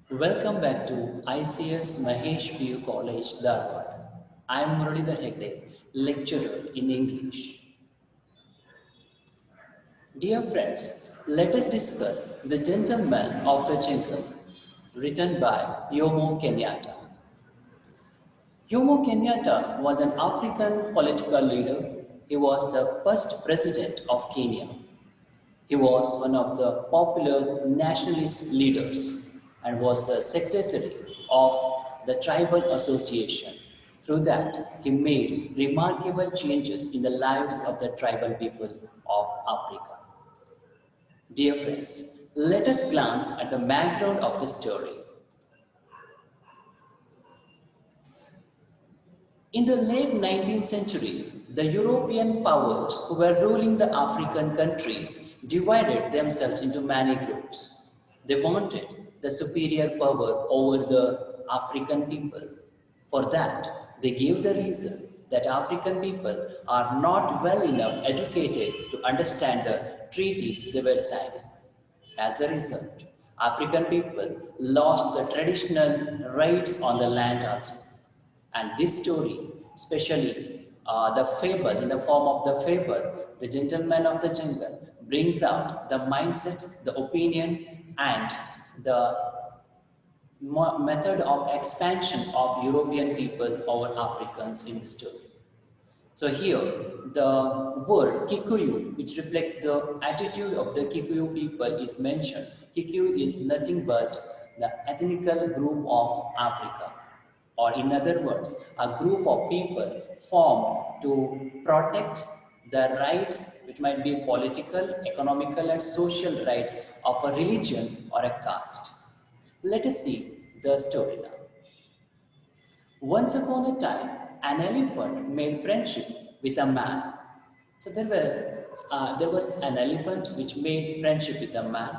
Welcome back to ICS Mahesh PU College, Dharwad. I am Muralidhar Hegde, lecturer in English. Dear friends, let us discuss The Gentleman of the Jungle, written by Jomo Kenyatta. Jomo Kenyatta was an African political leader. He was the first president of Kenya. He was one of the popular nationalist leaders and was the secretary of the Tribal Association. Through that, he made remarkable changes in the lives of the tribal people of Africa. Dear friends, let us glance at the background of the story. In the late 19th century, the European powers who were ruling the African countries divided themselves into many groups. They wanted the superior power over the African people. For that, they gave the reason that African people are not well enough educated to understand the treaties they were signing. As a result, African people lost the traditional rights on the land also. And this story, especially the fable, in the form of the fable, The Gentleman of the Jungle, brings out the mindset, the opinion, and the method of expansion of European people over Africans in the story. So here, the word Kikuyu, which reflects the attitude of the Kikuyu people, is mentioned. Kikuyu is nothing but the ethnical group of Africa, or in other words, a group of people formed to protect the rights, which might be political, economical, and social rights of a religion or a caste. Let us see the story now. Once upon a time, an elephant made friendship with a man. So there was an elephant which made friendship with a man.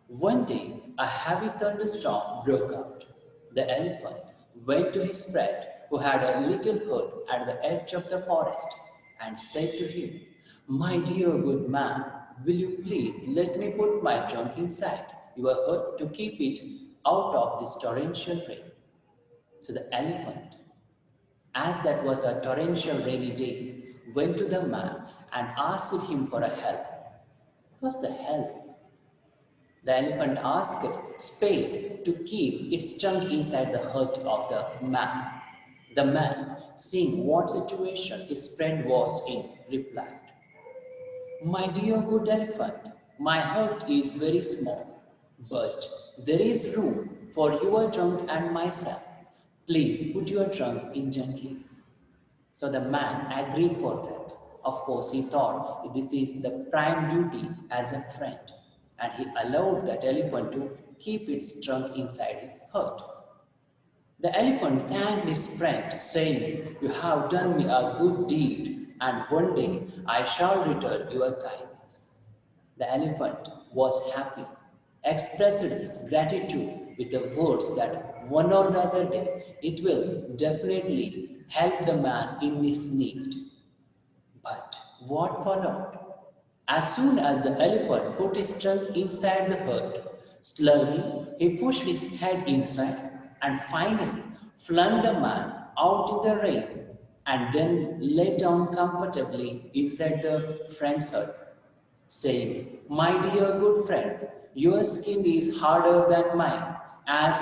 One day, a heavy thunderstorm broke out. The elephant went to his friend who had a little hut at the edge of the forest and said to him, "My dear good man, will you please let me put my trunk inside your hut to keep it out of this torrential rain?" So the elephant, as that was a torrential rainy day, went to the man and asked him for a help. What was the help? The elephant asked space to keep its trunk inside the hut of the man. The man, seeing what situation his friend was in, replied, "My dear good elephant, my hut is very small, but there is room for your trunk and myself. Please put your trunk in gently." So the man agreed for that. Of course, he thought this is the prime duty as a friend, and he allowed that elephant to keep its trunk inside his hut. The elephant thanked his friend, saying, "You have done me a good deed, and one day I shall return your kindness." The elephant was happy, expressed its gratitude with the words that one or the other day it will definitely help the man in his need. But what followed? As soon as the elephant put his trunk inside the hut, slowly he pushed his head inside and finally flung the man out in the rain and then lay down comfortably inside the friend's hut, saying, "My dear good friend, your skin is harder than mine, as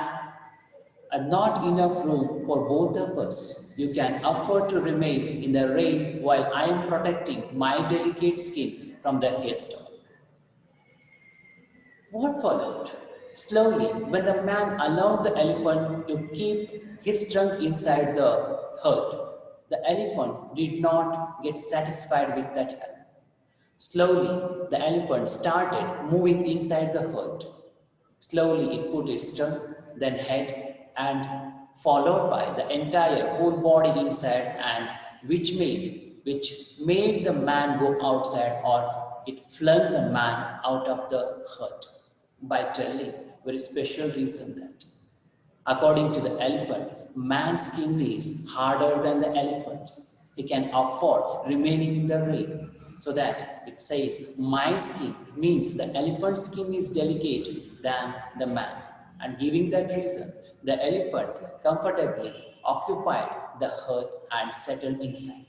not enough room for both of us. You can afford to remain in the rain while I am protecting my delicate skin from the hailstorm." What followed? Slowly, when the man allowed the elephant to keep his trunk inside the hut, the elephant did not get satisfied with that help. Slowly, the elephant started moving inside the hut. Slowly, it put its trunk, then head, and followed by the entire whole body inside, and which made the man go outside, or it flung the man out of the hut by telling very special reason that according to the elephant, man's skin is harder than the elephant's. He can afford remaining in the rain. So that it says, my skin means the elephant's skin is delicate than the man. and giving that reason, the elephant comfortably occupied the hut and settled inside.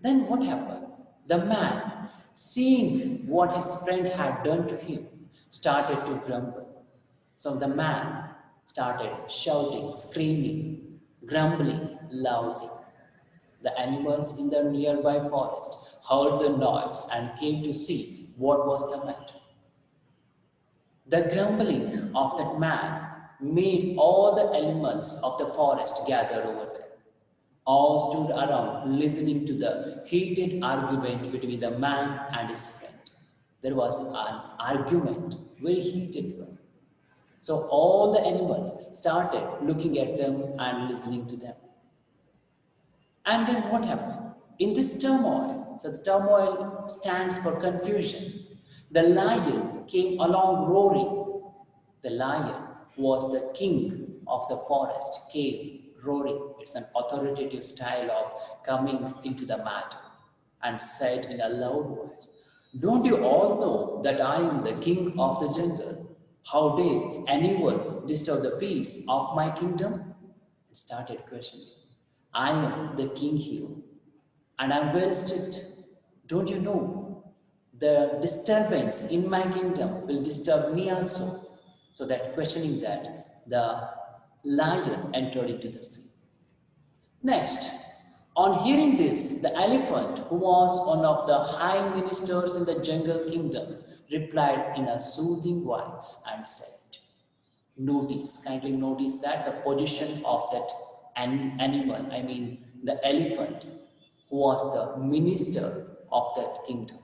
Then what happened? The man, seeing what his friend had done to him, started to grumble. So the man started shouting, screaming, grumbling loudly. The animals in the nearby forest heard the noise and came to see what was the matter. The grumbling of that man made all the animals of the forest gather over there. All stood around listening to the heated argument between the man and his friend. There was an argument, very heated one. So all the animals started looking at them and listening to them. And then what happened? In this turmoil, so the turmoil stands for confusion. The lion came along roaring. The lion was the king of the forest, came roaring. It's an authoritative style of coming into the matter and said in a loud voice, "Don't you all know that I am the king of the jungle? How dare anyone disturb the peace of my kingdom?" It started questioning. I am the king here and I'm very strict. Don't you know? The disturbance in my kingdom will disturb me also. So that questioning that, the lion entered into the sea. Next, on hearing this, the elephant, who was one of the high ministers in the jungle kingdom, replied in a soothing voice and said, kindly notice that the position of that animal, I mean the elephant, who was the minister of that kingdom.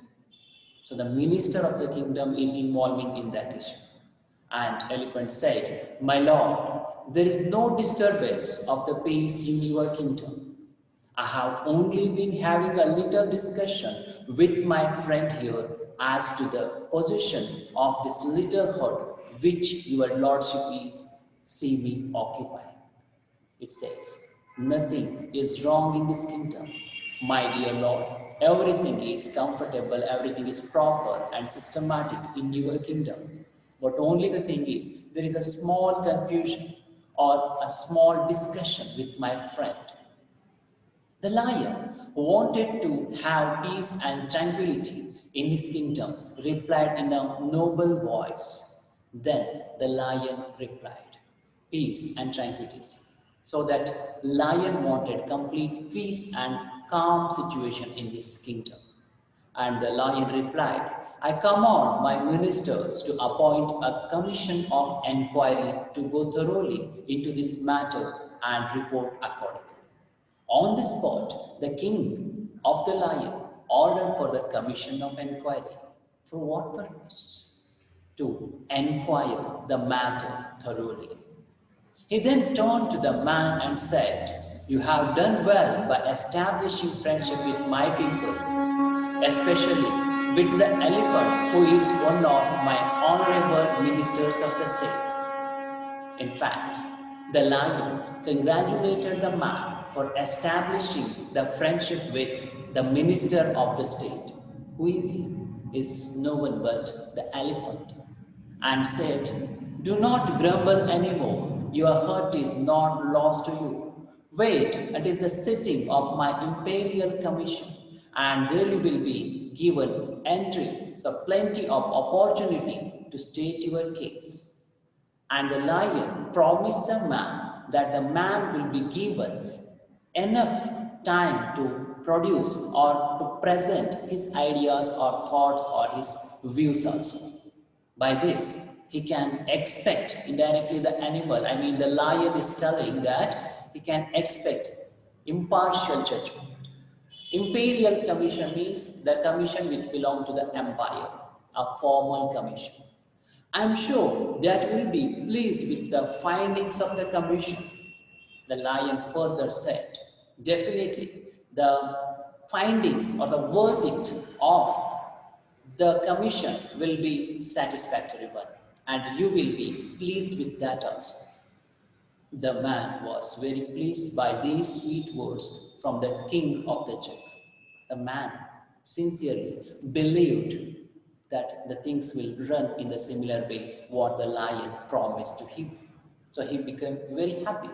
So the minister of the kingdom is involving in that issue. And elephant said, "My lord, there is no disturbance of the peace in your kingdom. I have only been having a little discussion with my friend here as to the position of this little hut which your lordship is see me occupying." It says, "Nothing is wrong in this kingdom, my dear Lord. Everything is comfortable, everything is proper and systematic in your kingdom. But only the thing is, there is a small confusion or a small discussion with my friend." The lion, who wanted to have peace and tranquility in his kingdom, replied in a noble voice. Then the lion replied, "Peace and tranquility." So that lion wanted complete peace and calm situation in his kingdom. And the lion replied, "I command my ministers to appoint a commission of inquiry to go thoroughly into this matter and report accordingly." On the spot, the king of the lion ordered for the commission of inquiry. For what purpose? To inquire the matter thoroughly. He then turned to the man and said, "You have done well by establishing friendship with my people, especially with the elephant, who is one of my honorable ministers of the state." In fact, the lion congratulated the man for establishing the friendship with the minister of the state. Who is he? Is no one but the elephant. And said, "Do not grumble anymore. Your hurt is not lost to you. Wait until the sitting of my imperial commission, and there you will be given entry, so plenty of opportunity to state your case." And the lion promised the man that the man will be given enough time to produce or to present his ideas or thoughts or his views also. By this, he can expect indirectly the animal, I mean the lion is telling that he can expect impartial judgment. Imperial commission means the commission which belongs to the empire, a formal commission. I am sure that will be pleased with the findings of the commission. The lion further said, "Definitely, the findings or the verdict of the commission will be satisfactory one, and you will be pleased with that also." The man was very pleased by these sweet words from the king of the jungle. The man sincerely believed that the things will run in the similar way what the lion promised to him. So he became very happy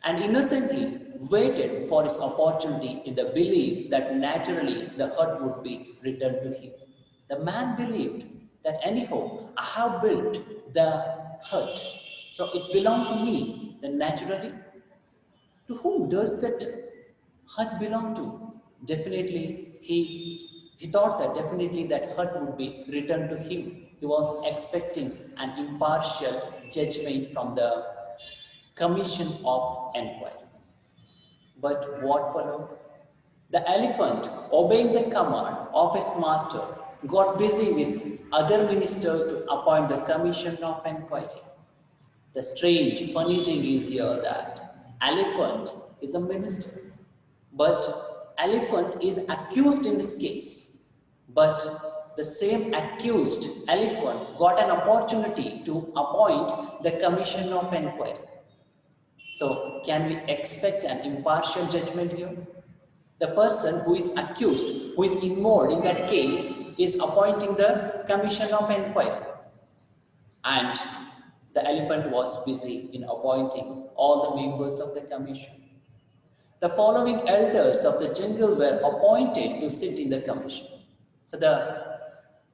and innocently waited for his opportunity in the belief that naturally the hut would be returned to him. The man believed that anyhow I have built the hut, so it belonged to me. Then naturally, to whom does that hut belong to? Definitely, he thought that definitely that hut would be returned to him. He was expecting an impartial judgment from the commission of inquiry. But what followed? The elephant, obeying the command of his master, got busy with other ministers to appoint the commission of inquiry. The strange, funny thing is here that elephant is a minister, but elephant is accused in this case. But the same accused elephant got an opportunity to appoint the commission of inquiry. So, can we expect an impartial judgment here? The person who is accused, who is involved in that case, is appointing the commission of inquiry. And the elephant was busy in appointing all the members of the commission. The following elders of the jungle were appointed to sit in the commission. So the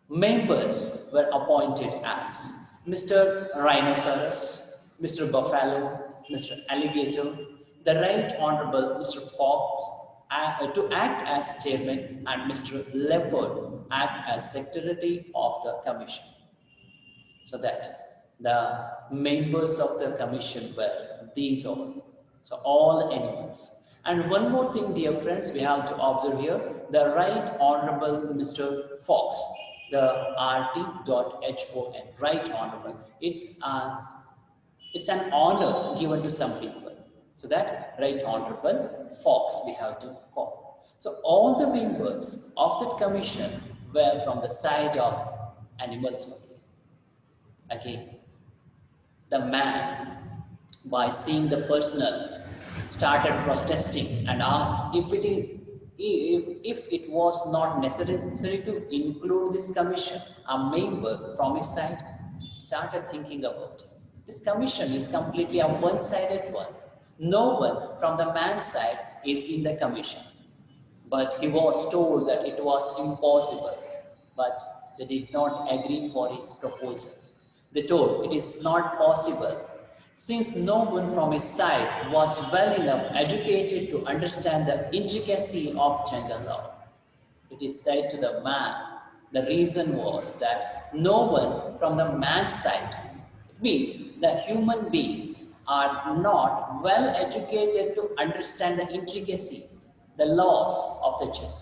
members were appointed as Mr. Rhinoceros, Mr. Buffalo, Mr. Alligator, the Right Honorable Mr. Fox to act as chairman, and Mr. Leopard act as secretary of the commission. So that the members of the commission were these all. So all the animals. And one more thing, dear friends, we have to observe here, the Right Honorable Mr. Fox, the RT.HON, Right Honorable. It's an honor given to some people. So that Right Honorable Fox we have to call. So all the members of that commission were from the side of animals only. Again, the man, by seeing the personnel, started protesting and asked if it was not necessary to include this commission, a member from his side. He started thinking about it. This commission is completely a one-sided one. No one from the man's side is in the commission. But he was told that it was impossible. But they did not agree for his proposal. They told it is not possible, since no one from his side was well enough educated to understand the intricacy of jungle law. It is said to the man, the reason was that no one from the man's side, it means the human beings are not well educated to understand the intricacy, the laws of the jungle.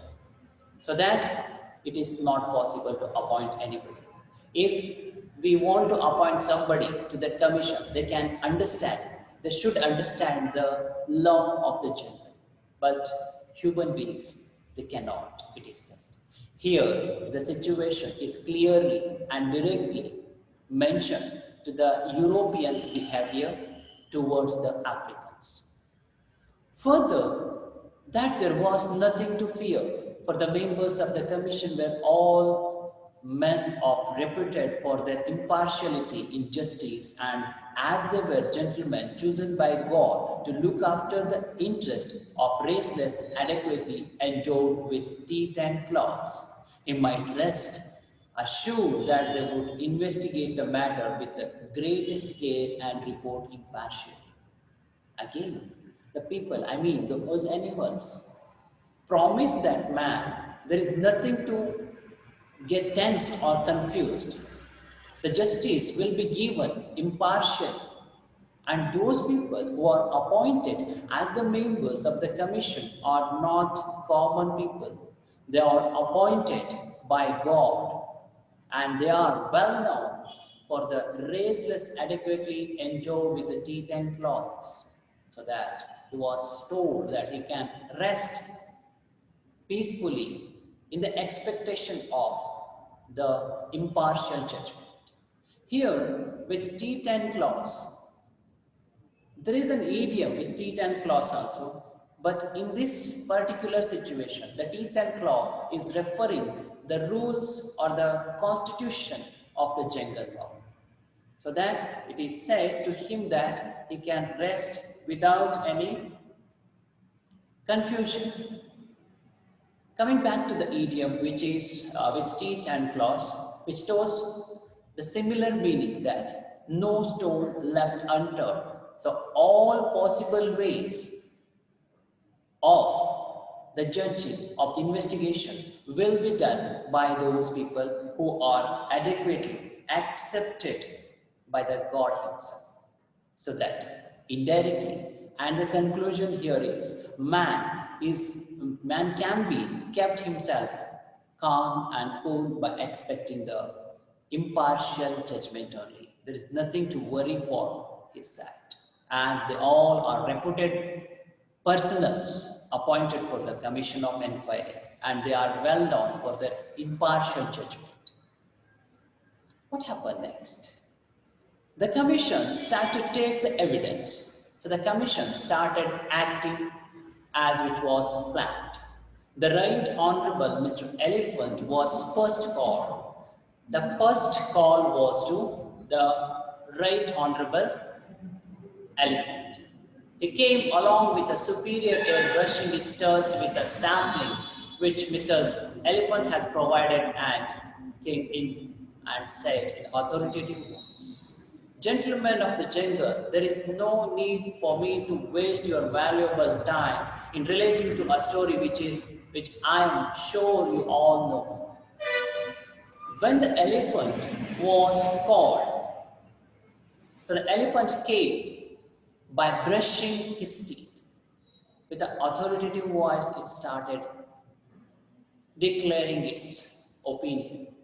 So that it is not possible to appoint anybody. If we want to appoint somebody to that commission, they should understand the law of the jungle. But human beings, they cannot, it is said. Here, the situation is clearly and directly mentioned to the Europeans' behavior towards the Africans. Further, that there was nothing to fear, for the members of the commission were all men of reputed for their impartiality in justice, and as they were gentlemen chosen by God to look after the interest of raceless adequately endowed with teeth and claws, he might rest assured that they would investigate the matter with the greatest care and report impartially. Again, the people, those animals, promise that man there is nothing to get tensed or confused. The justice will be given impartial, and those people who are appointed as the members of the commission are not common people. They are appointed by God, and they are well known for the raceless adequately endowed with the teeth and claws, so that he was told that he can rest peacefully in the expectation of the impartial judgment. Here, with teeth and claws, there is an idiom with teeth and claws also, but in this particular situation, the teeth and claw is referring the rules or the constitution of the jungle law. So that it is said to him that he can rest without any confusion. Coming back to the idiom, which is with teeth and claws, which stores the similar meaning that no stone left unturned. So all possible ways of the judging of the investigation will be done by those people who are adequately accepted by the God himself. So that indirectly, and the conclusion here is man can be kept himself calm and cool by expecting the impartial judgment only. There is nothing to worry for his side, as they all are reputed personals appointed for the commission of inquiry, and they are well known for their impartial judgment. What happened next? The commission sat to take the evidence. So the commission started acting as it was planned. The Right Honorable Mr. Elephant was first called. The first call was to the Right Honorable Elephant. He came along with a superior air, brushing his toes with a sampling which Mr. Elephant has provided, and came in and said in authoritative voice, "Gentlemen of the jungle, there is no need for me to waste your valuable time in relating to a story which I am sure you all know." When the elephant was called, so the elephant came by brushing his teeth. With an authoritative voice, it started declaring its opinion.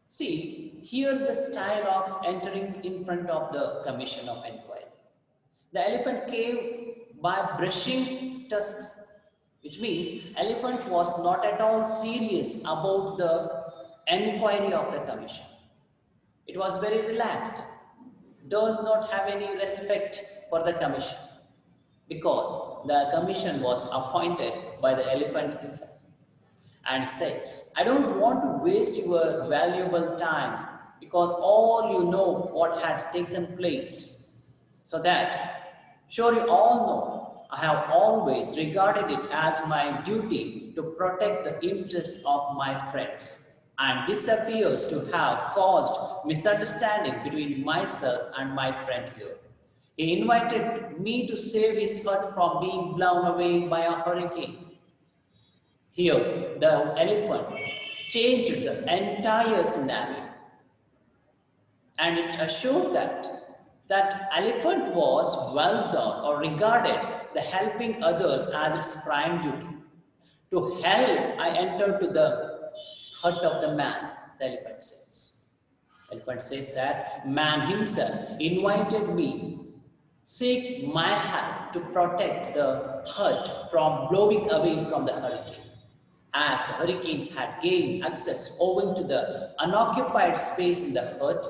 See, here the style of entering in front of the commission of inquiry. The elephant came by brushing its tusks, which means elephant was not at all serious about the inquiry of the commission. It was very relaxed, does not have any respect for the commission, because the commission was appointed by the elephant himself, and says, "I don't want to waste your valuable time, because all you know what had taken place. So that, sure you all know, I have always regarded it as my duty to protect the interests of my friends. And this appears to have caused misunderstanding between myself and my friend here. He invited me to save his hut from being blown away by a hurricane." Here, the elephant changed the entire scenario, and it assured that elephant was well done or regarded the helping others as its prime duty. "To help, I entered to the hut of the man," the elephant says. Elephant says that man himself invited me, seek my help to protect the hut from blowing away from the hurricane. As the hurricane had gained access owing to the unoccupied space in the hut,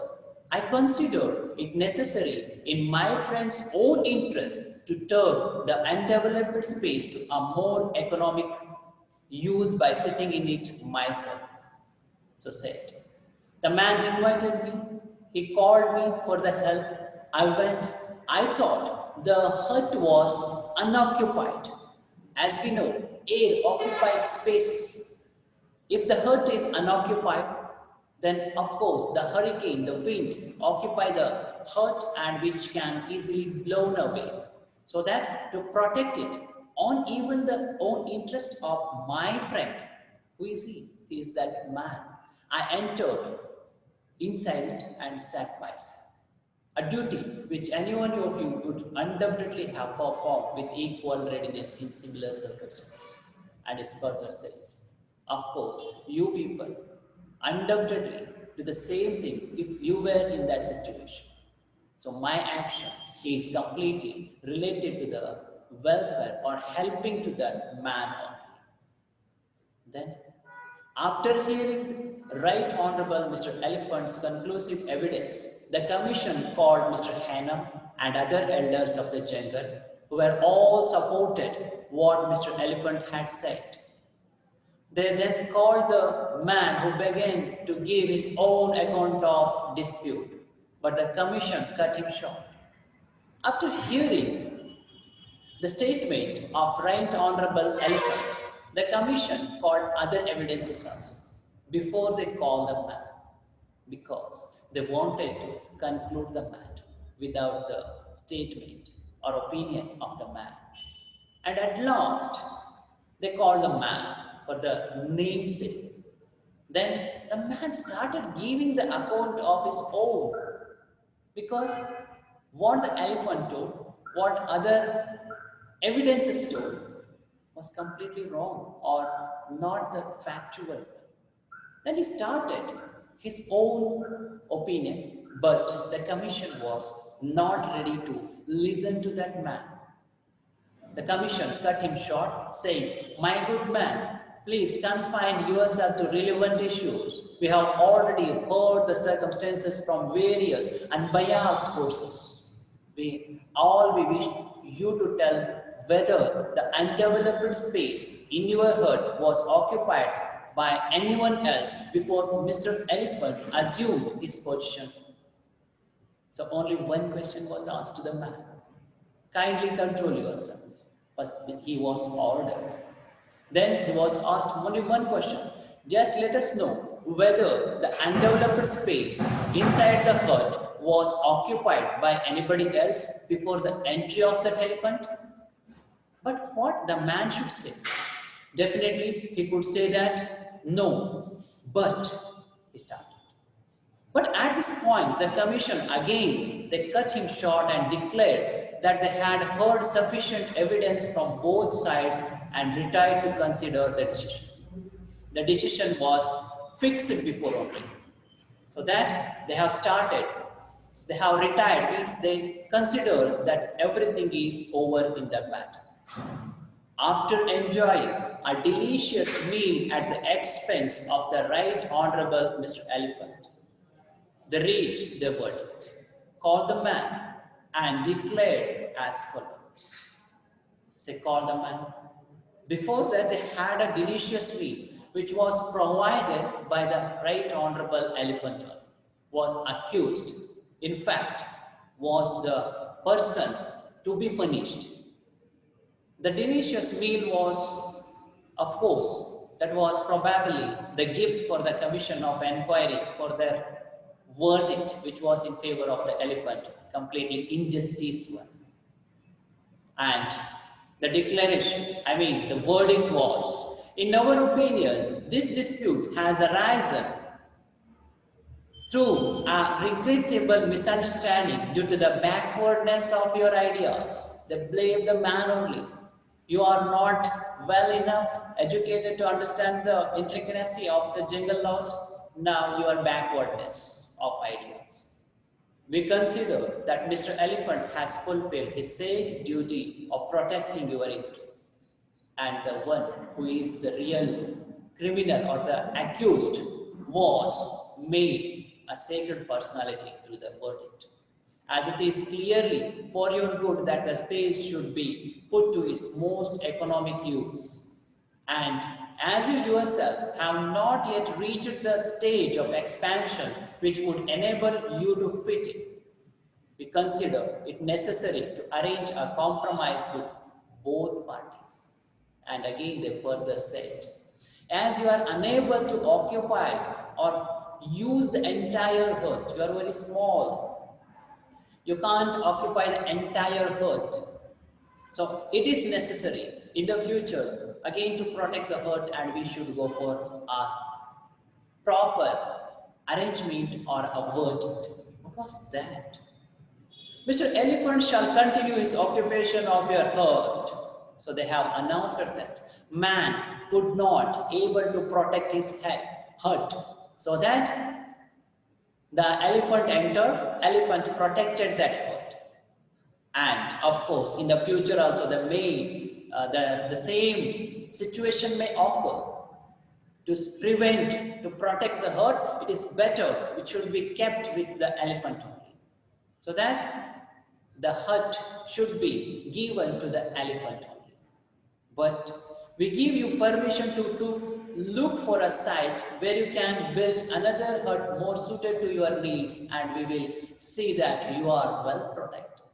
I considered it necessary in my friend's own interest to turn the undeveloped space to a more economic use by sitting in it myself. So said. The man invited me. He called me for the help. I went. I thought the hut was unoccupied. As we know, air occupies spaces. If the hut is unoccupied, then of course the hurricane, the wind occupy the hut, and which can easily blown away. So that to protect it on even the own interest of my friend, who is he? He is that man. I entered inside it and sat myself. A duty which any one of you would undoubtedly have performed with equal readiness in similar circumstances. And his further says, of course, you people undoubtedly do the same thing if you were in that situation. So my action is completely related to the welfare or helping to that man only. Then, after hearing the Right Honorable Mr. Elephant's conclusive evidence, the commission called Mr. Hannah and other elders of the jungle, who were all supported what Mr. Elephant had said. They then called the man who began to give his own account of dispute, but the commission cut him short. After hearing the statement of Right Honorable Elephant, the commission called other evidences also before they called the man, because they wanted to conclude the matter without the statement or opinion of the man. And at last, they called the man for the namesake. Then the man started giving the account of his own, because what the elephant told, what other evidences told, was completely wrong or not the factual. Then he started his own opinion, but the commission was not ready to listen to that man. The commission cut him short, saying, "My good man, please confine yourself to relevant issues. We have already heard the circumstances from various unbiased sources. We wish you to tell whether the undeveloped space in your herd was occupied by anyone else before Mr. Elephant assumed his position." So only one question was asked to the man. "Kindly control yourself." First, he was ordered. Then he was asked only one question. "Just let us know whether the undeveloped space inside the hut was occupied by anybody else before the entry of the elephant." But what the man should say? Definitely he could say that no, but he started. But at this point, the commission again, they cut him short and declared that they had heard sufficient evidence from both sides and retired to consider the decision. The decision was fixed before only. So that they have retired, means they consider that everything is over in that matter. After enjoying a delicious meal at the expense of the Right Honorable Mr. Elephant, they reached their verdict, called the man, and declared as follows. Say, call the man. Before that, they had a delicious meal, which was provided by the Right Honorable Elephant, was accused, in fact, was the person to be punished. The delicious meal was, of course, that was probably the gift for the commission of inquiry for their verdict, which was in favor of the elephant, completely injustice one. And the declaration, the verdict was, in our opinion, this dispute has arisen through a regrettable misunderstanding due to the backwardness of your ideas. They blame the man only. You are not well enough educated to understand the intricacy of the jungle laws. Now you are backwardness of ideas. We consider that Mr. Elephant has fulfilled his sacred duty of protecting your interests, and the one who is the real criminal or the accused was made a sacred personality through the verdict. As it is clearly for your good that the space should be put to its most economic use, and as you yourself have not yet reached the stage of expansion which would enable you to fit in, we consider it necessary to arrange a compromise with both parties. And again they further said, as you are unable to occupy or use the entire hut, you are very small, you can't occupy the entire hut. So it is necessary in the future again to protect the herd, and we should go for a proper arrangement or a verdict. What was that? Mr. Elephant shall continue his occupation of your herd. So they have announced that man could not able to protect his hut. So that the elephant entered, elephant protected that herd. And of course, in the future also, the same situation may occur. To protect the herd, it is better, it should be kept with the elephant only. So that the hut should be given to the elephant only. But we give you permission to look for a site where you can build another hut more suited to your needs, and we will see that you are well protected.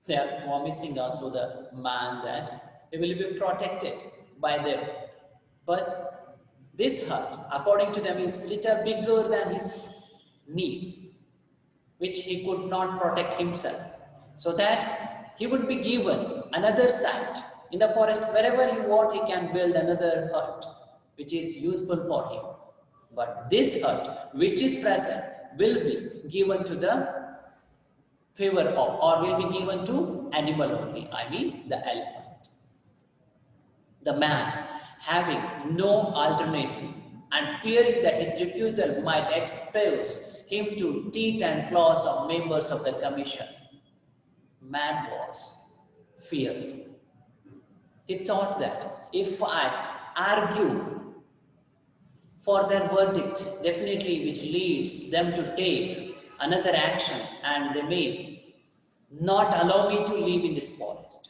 They are promising also the man that he will be protected by them. But this hut, according to them, is little bigger than his needs, which he could not protect himself. So that he would be given another site in the forest. Wherever he want, he can build another hut, which is useful for him. But this hut, which is present, will be given to the favor of, or will be given to animal only, I mean the elephant. The man, having no alternative and fearing that his refusal might expose him to teeth and claws of members of the commission, man was fearing. He thought that if I argue for their verdict, definitely which leads them to take another action, and they may not allow me to live in this forest.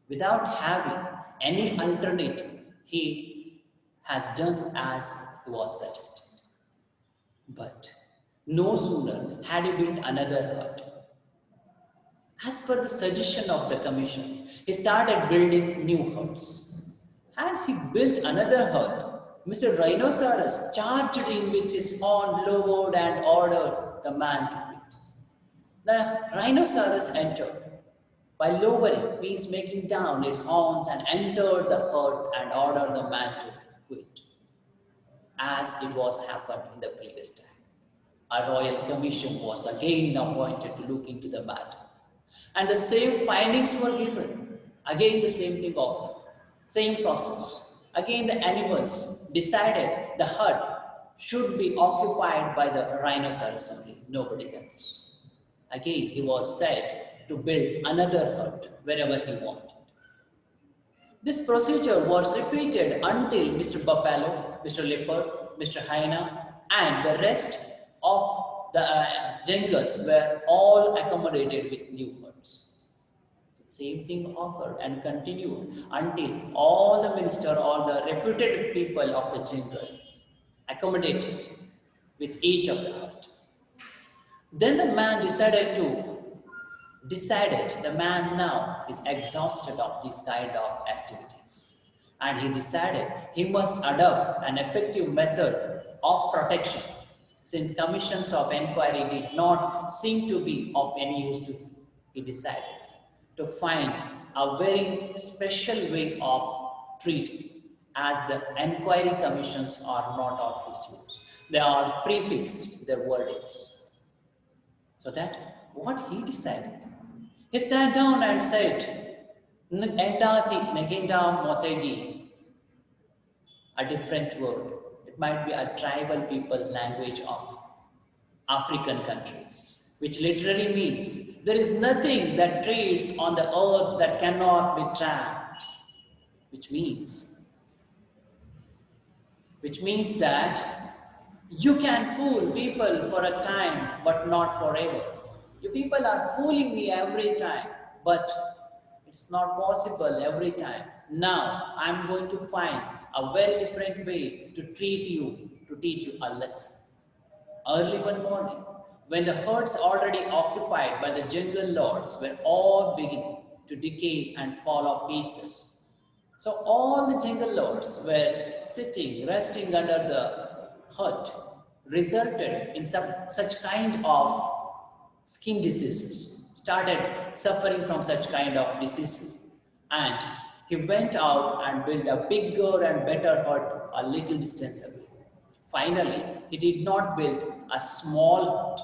Without having any alternative, he has done as was suggested. But no sooner had he built another hut. As per the suggestion of the commission, he started building new huts. As he built another hut, Mr. Rhinoceros charged in with his horn lowered and ordered the man to quit. The rhinoceros entered. By lowering, means making down its horns, and entered the hut and ordered the man to quit, as it was happened in the previous time. A royal commission was again appointed to look into the matter, and the same findings were given. Again the same thing occurred, same process. Again the animals decided the hut should be occupied by the rhinoceros only, nobody else. Again he was said to build another hut wherever he wanted. This procedure was repeated until Mr. Buffalo, Mr. Leopard, Mr. Hyena, and the rest of the jungles were all accommodated with new huts. The same thing occurred and continued until all the minister, all the reputed people of the jungle accommodated with each of the hut. Then the man decided the man now is exhausted of this kind of activities, and he decided he must adopt an effective method of protection, since commissions of inquiry did not seem to be of any use to him. He decided to find a very special way of treating, as the inquiry commissions are not of his use. They are prefixed their verdicts. So that what he decided, he sat down and said, Ndati Naginda Motegi, a different word. It might be a tribal people's language of African countries, which literally means there is nothing that treads on the earth that cannot be trapped, which means that you can fool people for a time, but not forever. You people are fooling me every time, but it's not possible every time. Now I'm going to find a very different way to treat you, to teach you a lesson. Early one morning, when the herds already occupied by the jungle lords were all beginning to decay and fall off pieces, so all the jungle lords were sitting, resting under the hut, resulted in such kind of skin diseases, started suffering from such kind of diseases. And he went out and built a bigger and better hut a little distance away. Finally, he did not build a small hut.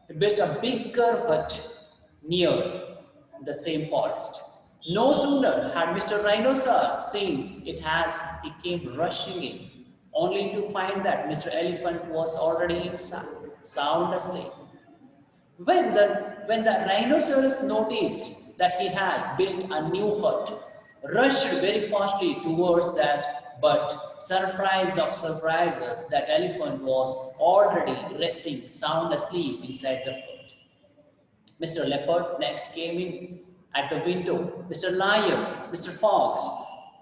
He built a bigger hut near the same forest. No sooner had Mr. Rhinoceros seen it as he came rushing in, only to find that Mr. Elephant was already inside, sound asleep. When the rhinoceros noticed that he had built a new hut, rushed very fastly towards that, but surprise of surprises, that elephant was already resting sound asleep inside the hut. Mr. Leopard next came in at the window. Mr. Lion, Mr. Fox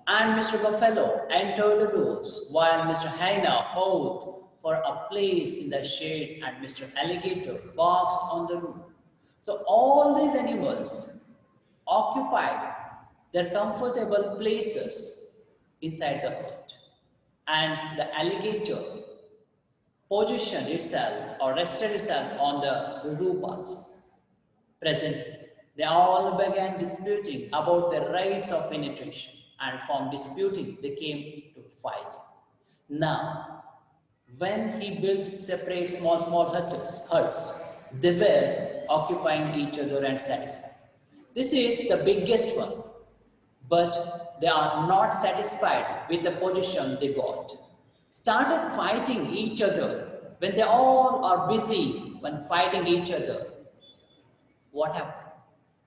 and Mr. Buffalo entered the doors, while Mr. Hyena howled for a place in the shade and Mr. Alligator boxed on the roof. So all these animals occupied their comfortable places inside the hut, and the alligator positioned itself or rested itself on the roof also. Presently, they all began disputing about the rights of penetration, and from disputing they came to fight. Now, when he built separate small huts, they were occupying each other and satisfied. This is the biggest one, but they are not satisfied with the position they got. Started fighting each other when they all are busy when fighting each other. What happened?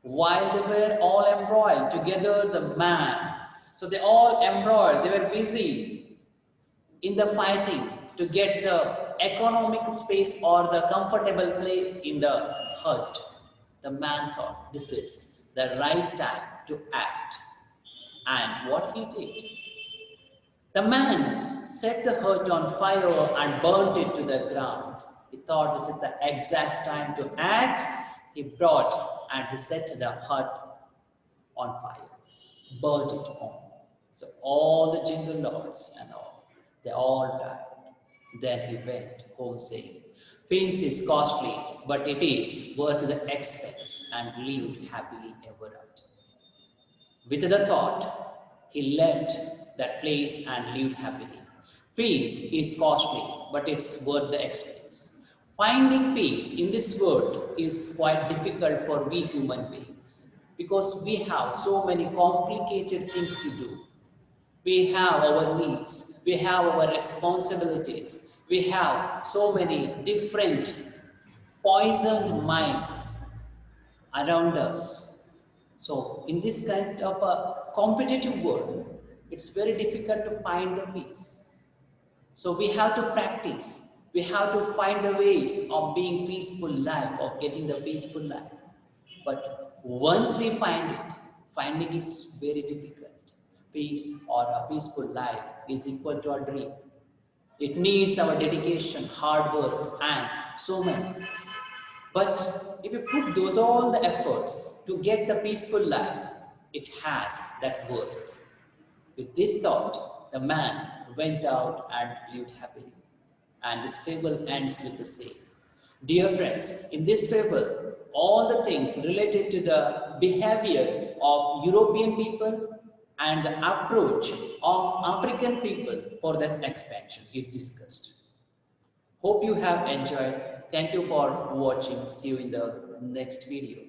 While they were all embroiled together, the man. So they all embroiled, they were busy in the fighting to get the economic space or the comfortable place in the hut. The man thought this is the right time to act. And what he did? The man set the hut on fire and burnt it to the ground. He thought this is the exact time to act. He brought and he set the hut on fire, burnt it on. So all the jingle lords and all, they all died. Then he went home saying, peace is costly, but it is worth the expense, and lived happily ever after. With the thought, he left that place and lived happily. Peace is costly, but it's worth the expense. Finding peace in this world is quite difficult for we human beings because we have so many complicated things to do. We have our needs, we have our responsibilities, we have so many different poisoned minds around us. So in this kind of a competitive world, it's very difficult to find the peace. So we have to practice. We have to find the ways of being peaceful life, of getting the peaceful life. But once we find it, finding is very difficult. Peace or a peaceful life is equal to a dream. It needs our dedication, hard work, and so many things. But if you put those all the efforts to get the peaceful life, it has that worth. With this thought, the man went out and lived happily. And this fable ends with the same. Dear friends, in this fable, all the things related to the behavior of European people and the approach of African people for their expansion is discussed. Hope you have enjoyed. Thank you for watching. See you in the next video.